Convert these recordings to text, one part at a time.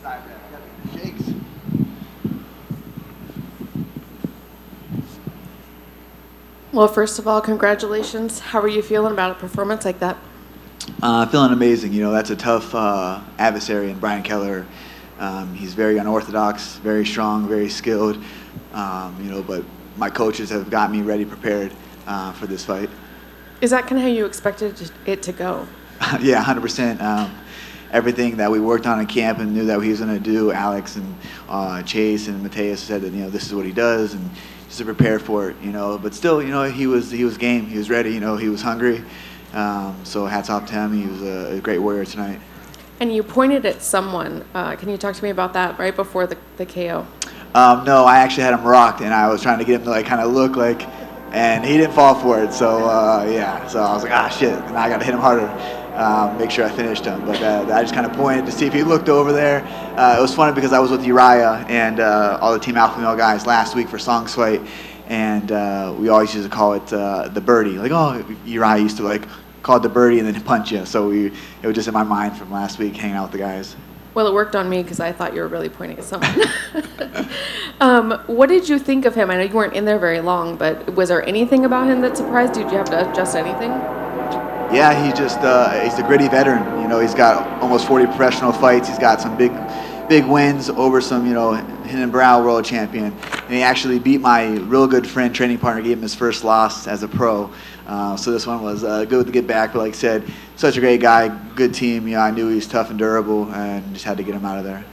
Sorry, man. I got the shakes. Well, first of all, congratulations. How are you feeling about a performance like that? Feeling amazing. That's a tough adversary in Brian Keller. He's very unorthodox, very strong, very skilled. But my coaches have got me ready, prepared for this fight. Is that kind of how you expected it to go? Yeah, 100%. Everything that we worked on in camp and knew that he was going to do, Alex and Chase and Mateus said that this is what he does, and just to prepare for it. But still, he was game. He was ready. He was hungry. So hats off to him. He was a great warrior tonight. And you pointed at someone. Can you talk to me about that right before the KO? No, I actually had him rocked, and I was trying to get him to kind of look like, and he didn't fall for it. So yeah, so I was like, shit, and I got to hit him harder, make sure I finished him. But I just kind of pointed to see if he looked over there. It was funny because I was with Uriah and all the Team Alpha Male guys last week for Song's fight, and we always used to call it the birdie. Like, Uriah used to call it the birdie and then punch you. So it was just in my mind from last week hanging out with the guys. Well, it worked on me because I thought you were really pointing at someone. What did you think of him? I know you weren't in there very long, but was there anything about him that surprised you? Did you have to adjust anything? Yeah, he's a gritty veteran. He's got almost 40 professional fights. He's got some big wins over some, Hidden Brow world champion. And he actually beat my real good friend, training partner, gave him his first loss as a pro. So this one was good to get back. But like I said, such a great guy, good team. I knew he was tough and durable, and just had to get him out of there.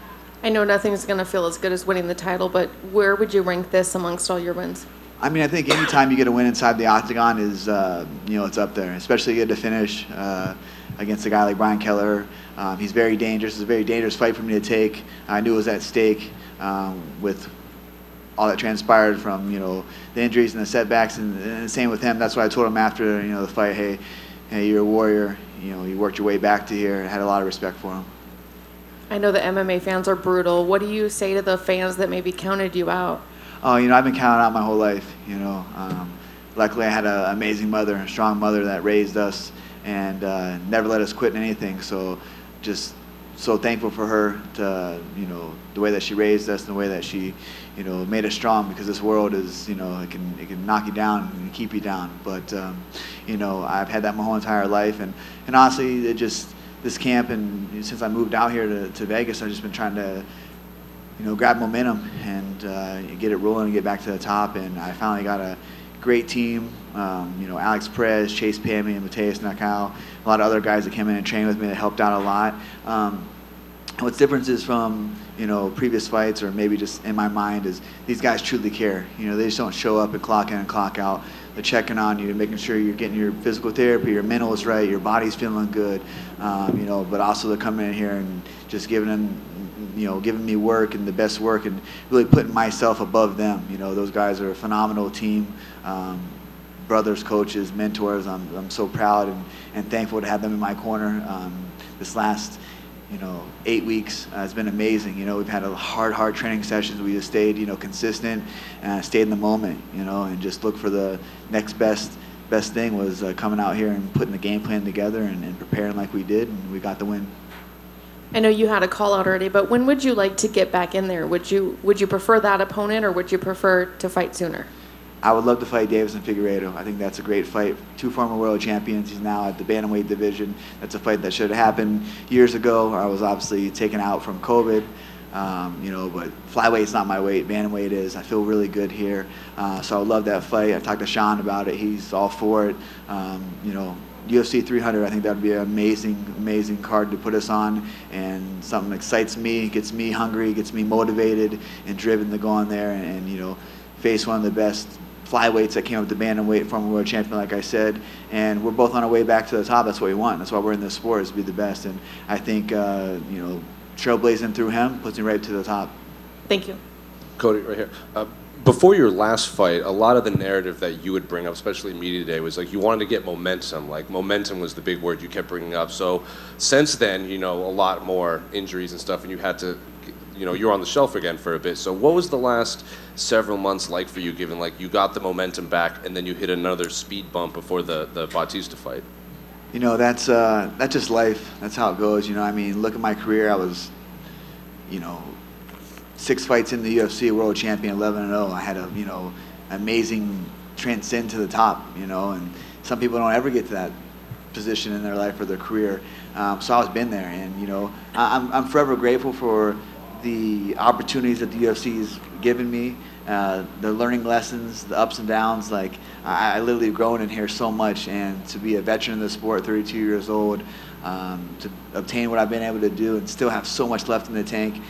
I know nothing's going to feel as good as winning the title, but where would you rank this amongst all your wins? I mean, I think any time you get a win inside the octagon is, it's up there. Especially good to finish against a guy like Brian Keller. He's very dangerous. It's a very dangerous fight for me to take. I knew it was at stake with all that transpired from, the injuries and the setbacks, and same with him. That's why I told him after, the fight, hey, you're a warrior. You worked your way back to here. I had a lot of respect for him. I know the MMA fans are brutal. What do you say to the fans that maybe counted you out? Oh, I've been counted out my whole life. Luckily I had an amazing mother, a strong mother that raised us and never let us quit in anything. So just so thankful for her to, the way that she raised us and the way that she, made us strong, because this world is, it can knock you down and keep you down. But, I've had that my whole entire life. And honestly, this camp, and since I moved out here to Vegas, I've just been trying to, grab momentum and get it rolling and get back to the top. And I finally got a great team. Alex Perez, Chase Pammy, and Mateus Nakao. A lot of other guys that came in and trained with me that helped out a lot. What's different is from previous fights, or maybe just in my mind, is these guys truly care. They just don't show up and clock in and clock out. They're checking on you, making sure you're getting your physical therapy, your mental is right, your body's feeling good. But also they're coming in here and just giving me work and the best work, and really putting myself above them. Those guys are a phenomenal team. Brothers, coaches, mentors. I'm so proud and thankful to have them in my corner. This last 8 weeks has been amazing. We've had a hard training sessions. We just stayed, consistent and stayed in the moment, and just look for the next best thing was coming out here and putting the game plan together and preparing like we did, and we got the win. I know you had a call out already, but when would you like to get back in there? Would you prefer that opponent, or would you prefer to fight sooner? I would love to fight Deiveson Figueiredo. I think that's a great fight. 2 former world champions. He's now at the bantamweight division. That's a fight that should have happened years ago. I was obviously taken out from COVID, but flyweight's not my weight. Bantamweight is. I feel really good here. So I would love that fight. I talked to Sean about it. He's all for it. UFC 300, I think that would be an amazing card to put us on, and something that excites me, gets me hungry, gets me motivated and driven to go on there and face one of the best flyweights that came up with the bantamweight, former world champion, like I said, and we're both on our way back to the top. That's what we want. That's why we're in this sport, is to be the best. And I think trailblazing through him puts me right to the top. Thank you. Cody, right here. Before your last fight, a lot of the narrative that you would bring up, especially in media today, was like you wanted to get momentum. Like momentum was the big word you kept bringing up. So since then, a lot more injuries and stuff, and you had to, you're on the shelf again for a bit. So what was the last several months like for you, given like you got the momentum back and then you hit another speed bump before the Bautista fight? That's just life. That's how it goes. Look at my career. I was you know, 6 fights in the UFC, world champion, 11-0. I had a, you know, amazing transcend to the top, you know, and some people don't ever get to that position in their life or their career. So I was been there, and, you know, I'm forever grateful for the opportunities that the UFC's given me, the learning lessons, the ups and downs. Like, I literally have grown in here so much, and to be a veteran in the sport, 32 years old, to obtain what I've been able to do and still have so much left in the tank,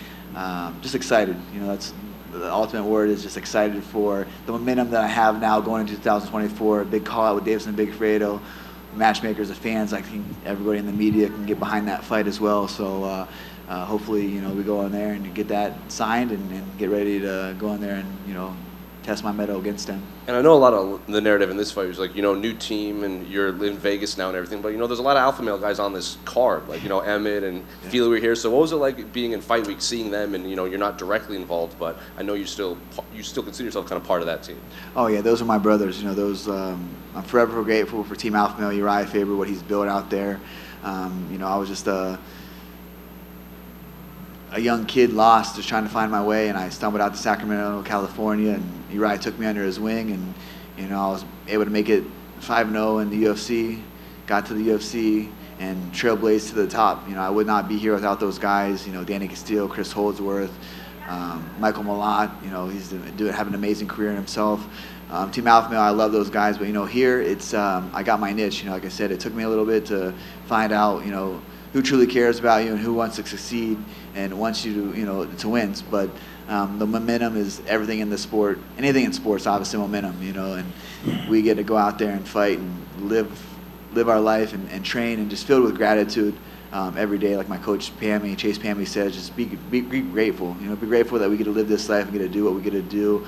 just excited. You know, that's the ultimate word, is just excited for the momentum that I have now going into 2024. A big call out with Deiveson Figueiredo, matchmakers, the fans. I think everybody in the media can get behind that fight as well. So hopefully, you know, we go in there and get that signed and get ready to go in there and, you know, test my mettle against him. And I know a lot of the narrative in this fight was like, you know, new team and you're in Vegas now and everything, but, you know, there's a lot of alpha male guys on this card, like, you know, Emmett and Fila were here. So what was it like being in fight week, seeing them, and, you know, you're not directly involved, but I know you still consider yourself kind of part of that team. Oh yeah, those are my brothers. You know, those I'm forever grateful for Team Alpha Male, Uriah Faber, what he's built out there. You know, I was just a young kid lost, just trying to find my way, and I stumbled out to Sacramento, California, and Uriah took me under his wing, and, you know, I was able to make it 5-0 in the UFC, got to the UFC, and trailblazed to the top. You know, I would not be here without those guys. You know, Danny Castillo, Chris Holdsworth, Michael Malott. You know, he's having an amazing career in himself. Team Alpha Male, I love those guys, but, you know, here it's I got my niche. You know, like I said, it took me a little bit to find out, you know, who truly cares about you and who wants to succeed and wants you to, you know, to win. But the momentum is everything in the sport. Anything in sports, obviously, momentum, you know, and we get to go out there and fight and live our life and train, and just filled with gratitude every day. Like my coach Chase Pammy says, just be grateful. You know, be grateful that we get to live this life and get to do what we get to do.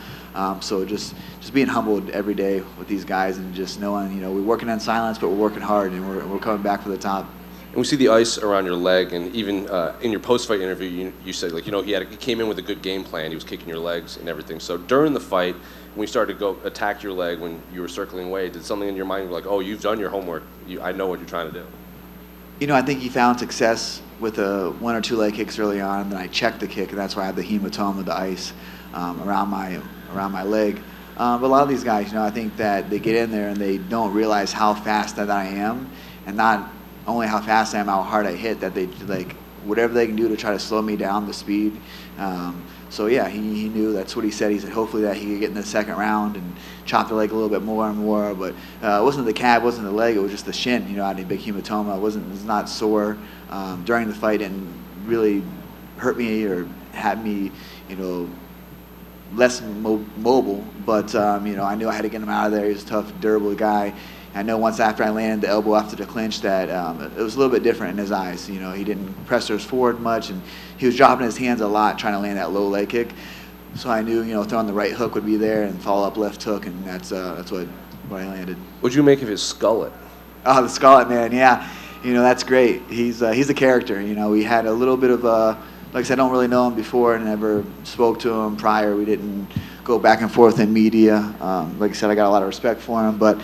So just being humbled every day with these guys, and just knowing, you know, we're working in silence, but we're working hard, and we're coming back for the top. And we see the ice around your leg, and even in your post-fight interview, you said, like, you know, he came in with a good game plan. He was kicking your legs and everything. So during the fight, when you started to go attack your leg when you were circling away, did something in your mind like, oh, you've done your homework, I know what you're trying to do? You know, I think he found success with 1 or 2 leg kicks early on, and then I checked the kick, and that's why I have the hematoma of the ice around my leg. But a lot of these guys, you know, I think that they get in there and they don't realize how fast that I am, and not only how fast I am, how hard I hit, that they, like, whatever they can do to try to slow me down, the speed. So yeah, he knew. That's what he said. He said hopefully that he could get in the second round and chop the leg a little bit more and more. But it wasn't the calf, wasn't the leg, it was just the shin. You know, I had a big hematoma. It was not sore during the fight, and really hurt me or had me, you know, less mobile. But you know, I knew I had to get him out of there. He was a tough, durable guy. I know once after I landed the elbow after the clinch that it was a little bit different in his eyes. You know, he didn't press hers forward much, and he was dropping his hands a lot trying to land that low leg kick. So I knew, you know, throwing the right hook would be there, and follow up left hook, and that's what I landed. What'd you make of his skullet? Oh, the skullet, man, yeah. You know, that's great. He's a character. You know, we had a little bit of like I said, I don't really know him before and never spoke to him prior. We didn't go back and forth in media. Like I said, I got a lot of respect for him, but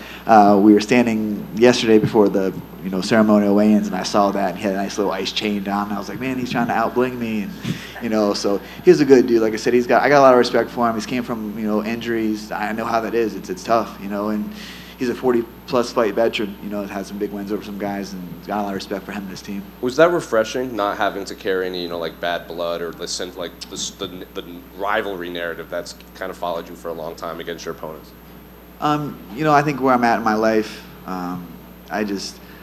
we were standing yesterday before the, you know, ceremonial weigh-ins, and I saw that, and he had a nice little ice chain down, and I was like, man, he's trying to out-bling me, and, you know, so he's a good dude. Like I said, I got a lot of respect for him. He's came from, you know, injuries. I know how that is. It's tough, you know, and he's a 40-plus fight veteran, you know, has some big wins over some guys, and got a lot of respect for him and his team. Was that refreshing, not having to carry any, you know, like bad blood or the rivalry narrative that's kind of followed you for a long time against your opponents? You know, I think where I'm at in my life, I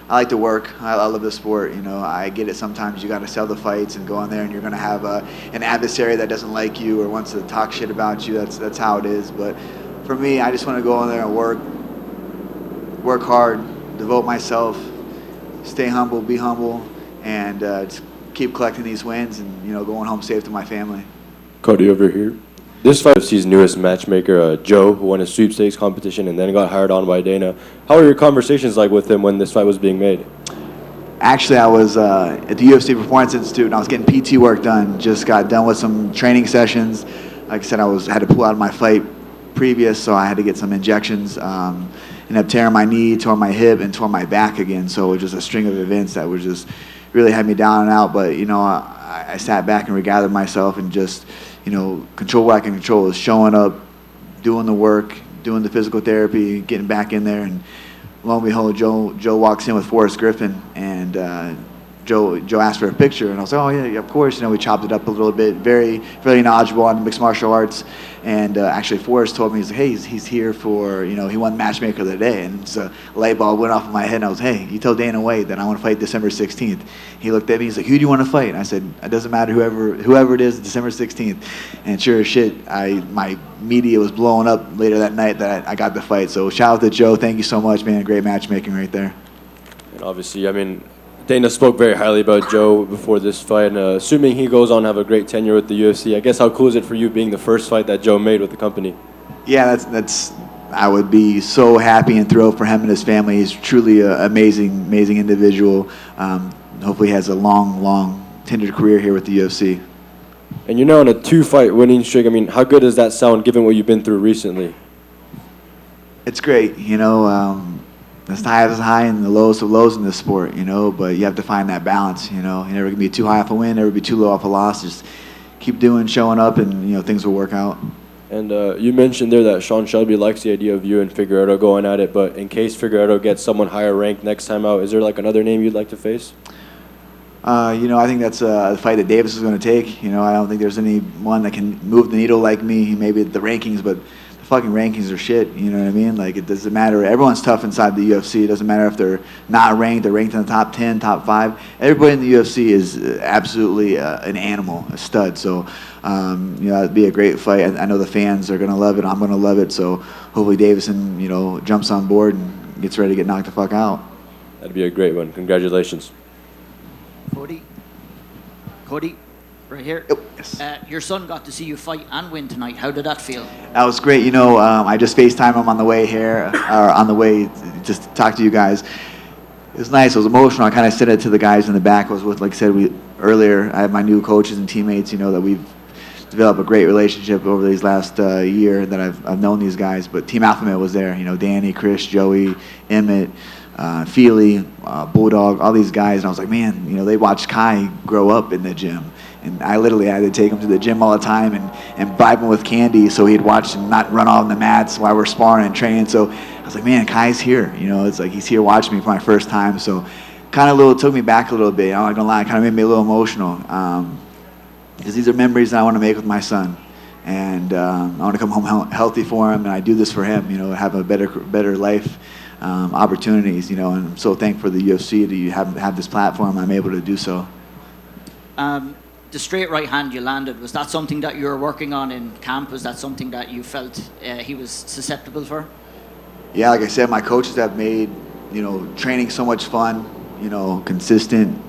like to work. I love the sport. You know, I get it. Sometimes you got to sell the fights and go in there, and you're going to have an adversary that doesn't like you or wants to talk shit about you. That's how it is. But for me, I just want to go in there and work hard, devote myself, stay humble, be humble, and just keep collecting these wins, and, you know, going home safe to my family. Cody over here. This fight UFC's newest matchmaker, Joe, who won a sweepstakes competition and then got hired on by Dana. How were your conversations like with him when this fight was being made? Actually, I was at the UFC Performance Institute, and I was getting PT work done. Just got done with some training sessions. Like I said, had to pull out of my fight previous, so I had to get some injections. Ended up tearing my knee, tore my hip, and tore my back again. So it was just a string of events that was just really had me down and out. But, you know, I sat back and regathered myself and just, control what I can control. Is showing up, doing the work, doing the physical therapy, getting back in there, and lo and behold, Joe walks in with Forrest Griffin, and Joe asked for a picture, and I was like, oh yeah, of course. We chopped it up a little bit. Very knowledgeable on mixed martial arts, and actually Forrest told me, he's like, hey, he's here for, he won Matchmaker of the day, and so a light bulb went off in my head, and I was, hey, you tell Dana White that I want to fight December 16th. He looked at me, he's like, who do you want to fight? And I said, it doesn't matter, whoever it is, December 16th. And sure as shit, my media was blowing up later that night that I got the fight. So shout out to Joe, thank you so much, man. Great matchmaking right there. And obviously, Dana spoke very highly about Joe before this fight, and assuming he goes on to have a great tenure with the UFC, I guess how cool is it for you being the first fight that Joe made with the company? Yeah, that's. I would be so happy and thrilled for him and his family. He's truly an amazing individual. Hopefully he has a long, tenured career here with the UFC. And you're now on a 2-fight winning streak. How good does that sound given what you've been through recently? It's great, the highs is high and the lowest of lows in this sport, but you have to find that balance, You're never going to be too high off a win, never be too low off a loss. Just keep showing up, and, things will work out. And you mentioned there that Sean Shelby likes the idea of you and Figueiredo going at it, but in case Figueiredo gets someone higher ranked next time out, is there another name you'd like to face? I think that's a fight that Davis is going to take. I don't think there's anyone that can move the needle like me, maybe the rankings, but the fucking rankings are shit, you know what I mean? It doesn't matter. Everyone's tough inside the UFC. It doesn't matter if they're not ranked, they're ranked in the top 10, top 5. Everybody in the UFC is absolutely an animal, a stud. So, it'd be a great fight. I know the fans are going to love it. I'm going to love it. So hopefully Deiveson, jumps on board and gets ready to get knocked the fuck out. That'd be a great one. Congratulations. Cody, right here. Oh, yes. Your son got to see you fight and win tonight. How did that feel? That was great. I just FaceTimed him on the way here, or on the way just to talk to you guys. It was nice. It was emotional. I kind of said it to the guys in the back. I was with, like I said earlier, I have my new coaches and teammates, that we've developed a great relationship over these last year that I've known these guys. But Team Alpha Male was there. Danny, Chris, Joey, Emmett, Feely, Bulldog, all these guys. And I was like, man, they watched Kai grow up in the gym. And I literally had to take him to the gym all the time and bribe him with candy so he'd watch him not run off the mats while we're sparring and training. So I was like, man, Kai's here. It's like he's here watching me for my first time. So kind of took me back a little bit. I'm not going to lie, it kind of made me a little emotional. Because these are memories that I want to make with my son. And I want to come home healthy for him. And I do this for him, have a better life opportunities, and I'm so thankful for the UFC to have this platform. I'm able to do so. The straight right hand you landed, was that something that you were working on in camp? Was that something that you felt he was susceptible for? Yeah, like I said, my coaches have made, training so much fun, consistent,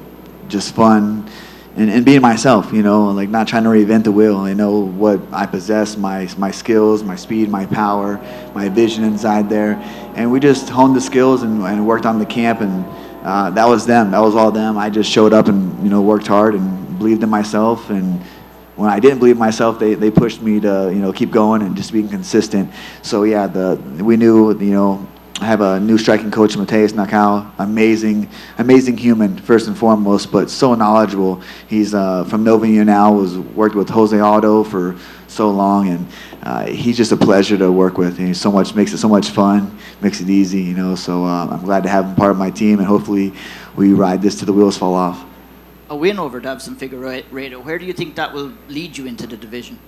just fun, and being myself, not trying to reinvent the wheel. I know what I possess, my skills, my speed, my power, my vision inside there. And we just honed the skills and worked on the camp, and that was them. That was all them. I just showed up and, worked hard and believed in myself. And when I didn't believe in myself, they pushed me to, keep going and just being consistent. So, yeah, we knew, I have a new striking coach, Mateus Nakao, amazing human, first and foremost, but so knowledgeable. He's from Nova União, worked with Jose Aldo for so long, and he's just a pleasure to work with. And makes it so much fun, makes it easy, so I'm glad to have him part of my team, and hopefully we ride this till the wheels fall off. A win over Deiveson Figueiredo, where do you think that will lead you into the division?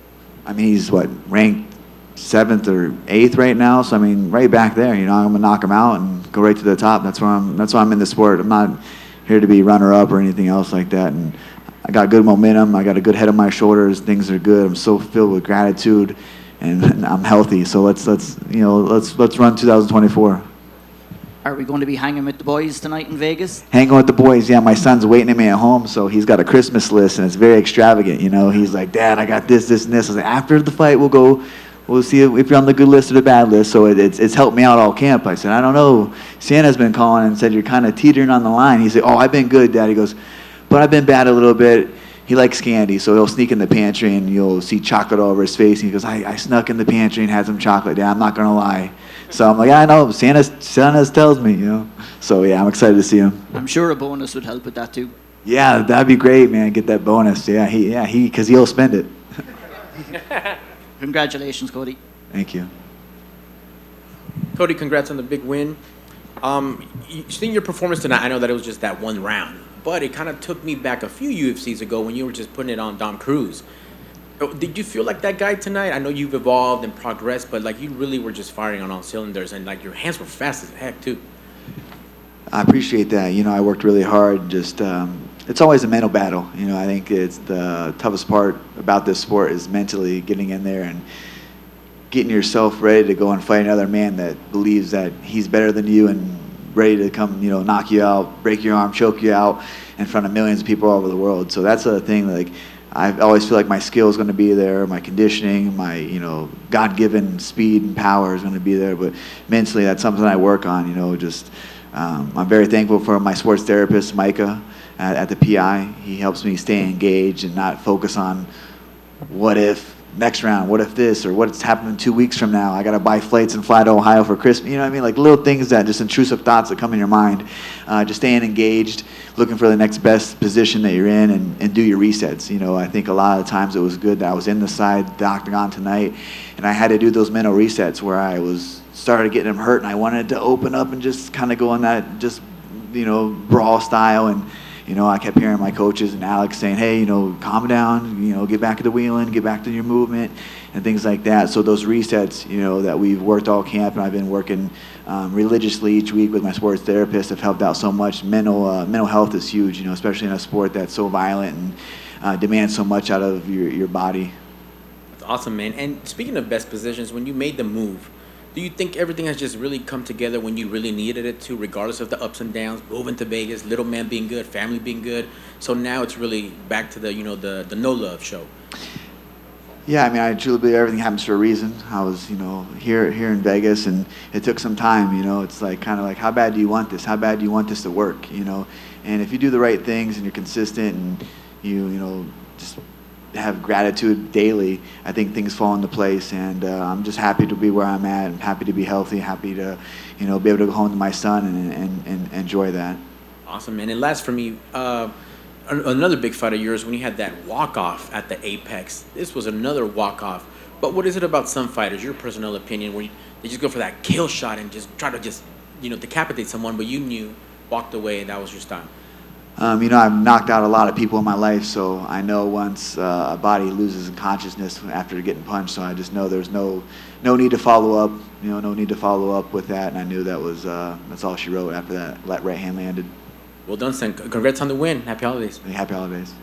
He's ranked 7th or 8th right now, so right back there. I'm gonna knock him out and go right to the top. That's why I'm in the sport. I'm not here to be runner-up or anything else like that. And I got good momentum. I got a good head on my shoulders. Things are good. I'm so filled with gratitude, and I'm healthy. So let's run 2024. Are we going to be hanging with the boys tonight in Vegas? Hanging with the boys, yeah. My son's waiting at me at home, so he's got a Christmas list, and it's very extravagant. He's like, Dad, I got this, and this. I was like, after the fight, we'll see if you're on the good list or the bad list. So it's helped me out all camp. I said, I don't know. Santa's been calling and said you're kind of teetering on the line. He said, oh, I've been good, Dad. He goes, but I've been bad a little bit. He likes candy, so he'll sneak in the pantry and you'll see chocolate all over his face. And he goes, I snuck in the pantry and had some chocolate, Dad. I'm not going to lie. So I'm like, yeah, I know. Santa tells me, So, yeah, I'm excited to see him. I'm sure a bonus would help with that, too. Yeah, that'd be great, man. Get that bonus. Because he'll spend it. Congratulations, Cody. Thank you. Cody, congrats on the big win. Seeing your performance tonight, I know that it was just that one round, but it kind of took me back a few UFCs ago when you were just putting it on Dom Cruz. Did you feel like that guy tonight? I know you've evolved and progressed, but like you really were just firing on all cylinders, and like your hands were fast as heck too. I appreciate that. I worked really hard. Just it's always a mental battle. I think it's the toughest part about this sport is mentally getting in there and getting yourself ready to go and fight another man that believes that he's better than you and ready to come, knock you out, break your arm, choke you out in front of millions of people all over the world. So that's a thing. Like I always feel like my skill is going to be there, my conditioning, my God-given speed and power is going to be there. But mentally, that's something I work on. I'm very thankful for my sports therapist, Micah, at the PI. He helps me stay engaged and not focus on what if next round, what if this, or what's happening 2 weeks from now? I got to buy flights and fly to Ohio for Christmas. You know what I mean? Like little things that just intrusive thoughts that come in your mind. Just staying engaged, looking for the next best position that you're in, and do your resets. I think a lot of times it was good that I was in the octagon tonight, and I had to do those mental resets where I started getting them hurt, and I wanted to open up and just kind of go on that brawl style. And I kept hearing my coaches and Alex saying, hey, calm down, get back to the wheeling, get back to your movement and things like that. So those resets, that we've worked all camp and I've been working religiously each week with my sports therapist have helped out so much. Mental health is huge, especially in a sport that's so violent and demands so much out of your body. That's awesome, man. And speaking of best positions, when you made the move, do you think everything has just really come together when you really needed it to, regardless of the ups and downs, moving to Vegas, little man being good, family being good? So now it's really back to the no love show. Yeah, I mean, I truly believe everything happens for a reason. I was, here in Vegas, and it took some time. It's like kind of like, how bad do you want this? How bad do you want this to work? And if you do the right things and you're consistent and you just have gratitude daily, I think things fall into place, and I'm just happy to be where I'm at. I'm happy to be healthy, happy to be able to go home to my son and enjoy that. Awesome, man. And last for me, another big fight of yours when you had that walk-off at the Apex. This was another walk-off. But what is it about some fighters, your personal opinion, where they just go for that kill shot and just try to decapitate someone, but you walked away and that was your style? I've knocked out a lot of people in my life, so I know once a body loses consciousness after getting punched, so I just know there's no need to follow up, no need to follow up with that, and I knew that's all she wrote after that right hand landed. Well done, son. Congrats on the win. Happy holidays. Happy holidays.